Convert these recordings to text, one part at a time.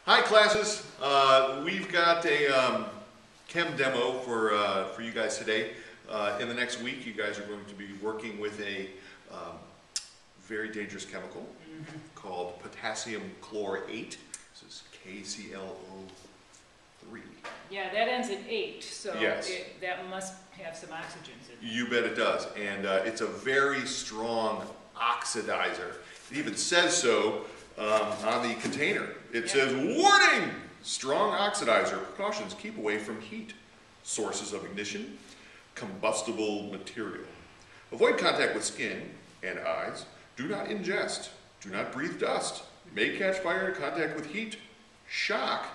Hi classes, we've got a chem demo for you guys today. In the next week you guys are going to be working with a very dangerous chemical called potassium chlorate. This is KClO3. Yeah, that ends at 8, so yes. That must have some oxygens in it. You bet it does, and it's a very strong oxidizer. It even says so on the container. It says, warning! Strong oxidizer. Precautions, keep away from heat. Sources of ignition, combustible material. Avoid contact with skin and eyes. Do not ingest. Do not breathe dust. May catch fire in contact with heat. Shock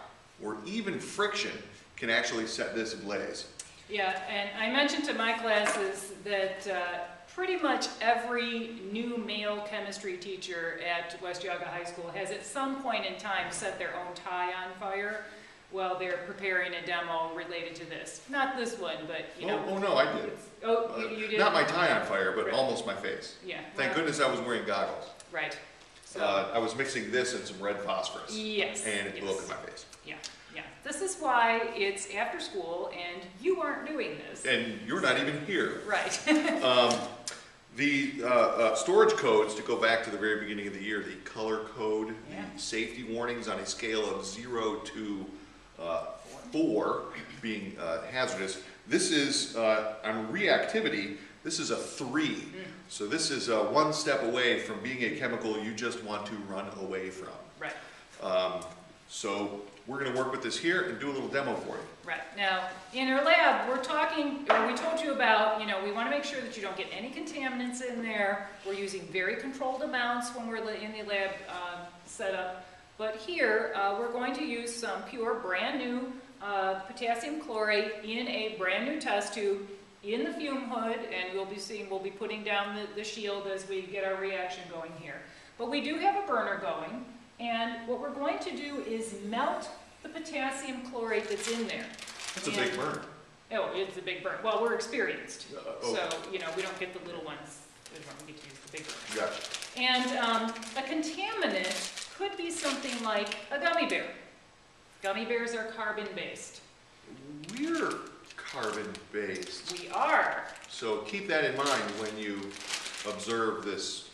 or even friction can actually set this ablaze. Yeah, and I mentioned to my classes that pretty much every new male chemistry teacher at West Yaga High School has at some point in time set their own tie on fire while they're preparing a demo related to this. Not this one, but you know. Oh no, I did. Oh, you did? Not my tie on fire, but right. Almost my face. Yeah. Thank goodness I was wearing goggles. Right. So, I was mixing this and some red phosphorus. Yes. And it blew up in my face. Yeah. Yeah. This is why it's after school and you aren't doing this. And you're not even here. Right. The storage codes, to go back to the very beginning of the year, the color code, the safety warnings on a scale of 0 to 4 being hazardous. This is, on reactivity, this is a 3. So this is one step away from being a chemical you just want to run away from. Right. So we're going to work with this here and do a little demo for you. Right. Now, in our lab, we told you about, we want to make sure that you don't get any contaminants in there. We're using very controlled amounts when we're in the lab setup. But here, we're going to use some pure, brand new potassium chlorate in a brand new test tube in the fume hood, and we'll be putting down the shield as we get our reaction going here. But we do have a burner going. And what we're going to do is melt the potassium chlorate that's in there. That's a big burn. Oh, it's a big burn. Well, we're experienced. Okay. So, we don't get the little ones. We get to use the big burn. Gotcha. And a contaminant could be something like a gummy bear. Gummy bears are carbon-based. We're carbon-based. We are. So keep that in mind when you observe this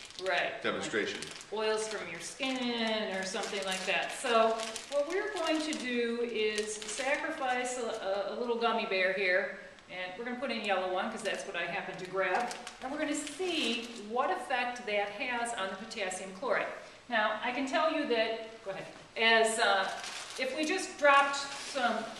demonstration. Like oils from your skin or something like that. So what we're going to do is sacrifice a little gummy bear here, and we're going to put in a yellow one because that's what I happen to grab, and we're going to see what effect that has on the potassium chlorate. Now I can tell you that, go ahead, as if we just dropped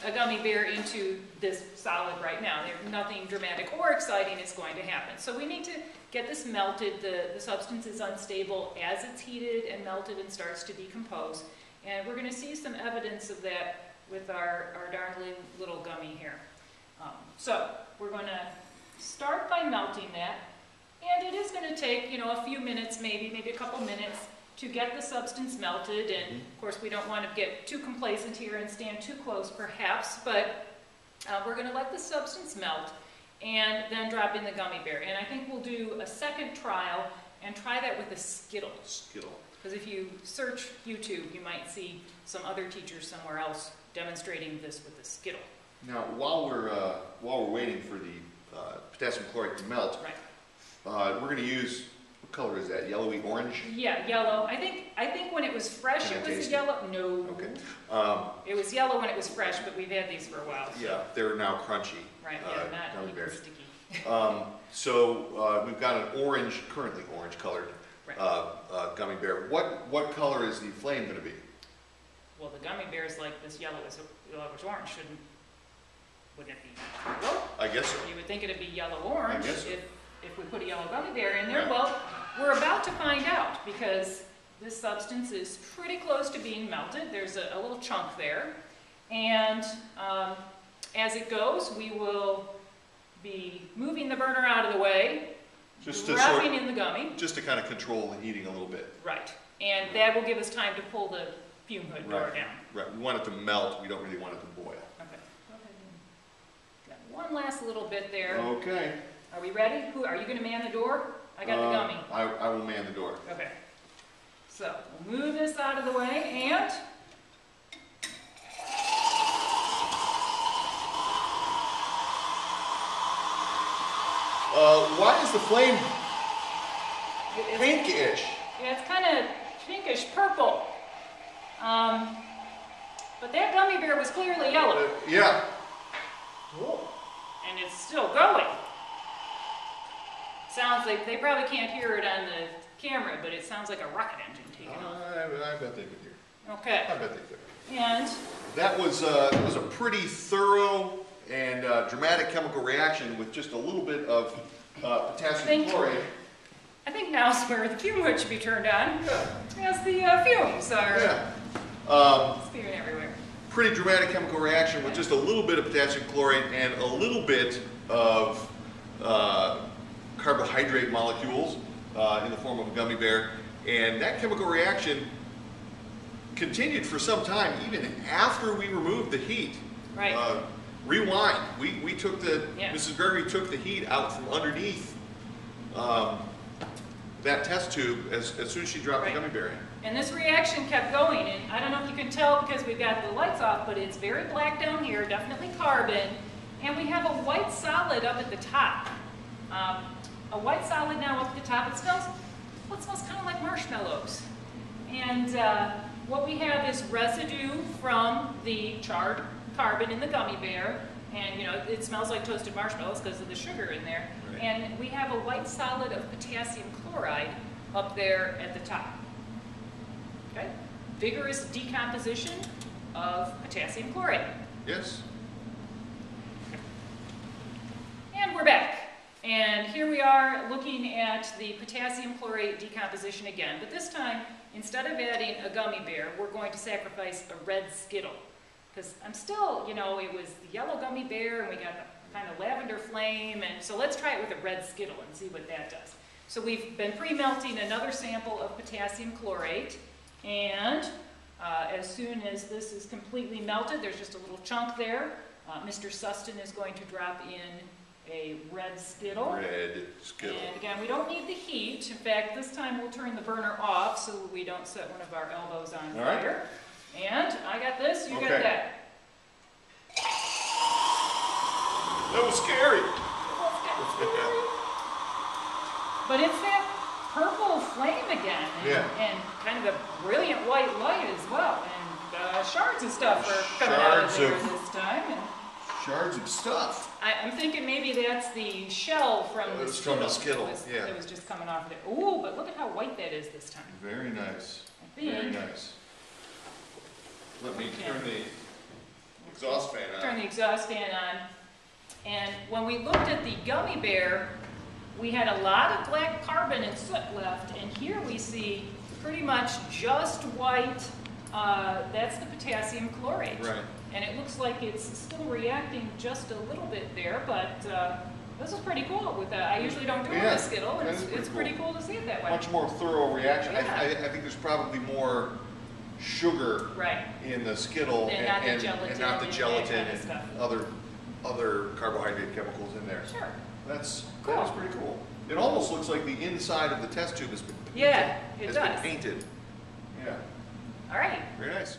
a gummy bear into this solid right now, there's nothing dramatic or exciting is going to happen. So we need to get this melted. The substance is unstable as it's heated and melted and starts to decompose. And we're going to see some evidence of that with our darling little gummy here. So we're going to start by melting that. And it is going to take, a few minutes, maybe a couple minutes, to get the substance melted. And of course we don't want to get too complacent here and stand too close perhaps, but we're going to let the substance melt and then drop in the gummy bear. And I think we'll do a second trial and try that with a Skittle. Skittle. Because if you search YouTube, you might see some other teachers somewhere else demonstrating this with a Skittle. Now, while we're waiting for the potassium chlorate to melt, we're going to use, what color is that? Yellowy orange? Yeah, yellow. I think when it was fresh, it was yellow. No. Okay. It was yellow when it was fresh, but we've had these for a while. So. Yeah, they're now crunchy. Right. Yeah, not even sticky. So we've got an orange, currently orange colored gummy bear. What color is the flame going to be? Well, the gummy bear is like this yellowish orange, wouldn't it be? Well, I guess so. You would think it'd be yellow-orange if we put a yellow gummy bear in there. Right. Well, we're about to find out because this substance is pretty close to being melted. There's a little chunk there. And as it goes, we will be moving the burner out of the way, dropping in the gummy. Just to kind of control the heating a little bit. Right. And that will give us time to pull the fume hood door down. Right. We want it to melt. We don't really want it to boil. Okay. Got one last little bit there. Okay. Are we ready? Are you going to man the door? I got the gummy. I will man the door. Okay. So we'll move this out of the way and Why is the flame It's- pinkish? Yeah, it's kind of pinkish purple. But that gummy bear was clearly yellow. Yeah. And it's still going. Sounds like, they probably can't hear it on the camera, but it sounds like a rocket engine taking off. I bet they could hear. Okay. I bet they could. And That was a pretty thorough and dramatic chemical reaction with just a little bit of potassium chloride. I think now's where the fume hood should be turned on, Yeah. as the fumes are Yeah. spewing everywhere. Pretty dramatic chemical reaction with just a little bit of potassium chloride and a little bit of carbohydrate molecules in the form of a gummy bear. And that chemical reaction continued for some time, even after we removed the heat. Right. Rewind. We took the, Yeah. Mrs. Gregory took the heat out from underneath that test tube as soon as she dropped Right. the gummy bear in. And this reaction kept going, and I don't know if you can tell because we've got the lights off, but it's very black down here, definitely carbon, and we have a white solid up at the top. A white solid now up at the top. It smells kind of like marshmallows. And what we have is residue from the charred carbon in the gummy bear, and you know it smells like toasted marshmallows because of the sugar in there. Right. And we have a white solid of potassium chloride up there at the top. Okay? Vigorous decomposition of potassium chloride. Yes. And we're back. And here we are looking at the potassium chlorate decomposition again. But this time, instead of adding a gummy bear, we're going to sacrifice a red Skittle. Because I'm still, you know, it was the yellow gummy bear and we got the kind of lavender flame. And so let's try it with a red Skittle and see what that does. So we've been pre-melting another sample of potassium chlorate. And as soon as this is completely melted, there's just a little chunk there. Mr. Sustin is going to drop in a red Skittle. Red Skittle. And again, we don't need the heat. In fact, this time we'll turn the burner off so we don't set one of our elbows on All right. fire. And I got this, you got Okay. that. That was scary. But it's that purple flame again. And, Yeah. and kind of a brilliant white light as well. And shards of stuff are coming out of Shards there of- this time. And Shards of stuff. I'm thinking maybe that's the shell from the It's Skittle. from the Skittle, That yeah. was just coming off of it. Ooh, but look at how white that is this time. Very nice. I think. Very nice. Let me turn the exhaust fan on. Turn the exhaust fan on. And when we looked at the gummy bear, we had a lot of black carbon and soot left. And here we see pretty much just white. That's the potassium chlorate. Right. And it looks like it's still reacting just a little bit there, but this is pretty cool. With I usually don't do it Yeah, with Skittle. that is It's pretty pretty cool to see it that way. Much more thorough reaction. Yeah. I think there's probably more sugar Right. in the Skittle And not the gelatin and not the and that gelatin kind of and stuff. other carbohydrate chemicals in there. Sure. That's Cool. pretty cool. It almost looks like the inside of the test tube has been painted. Yeah, it has does. been painted. Yeah, All right. very nice.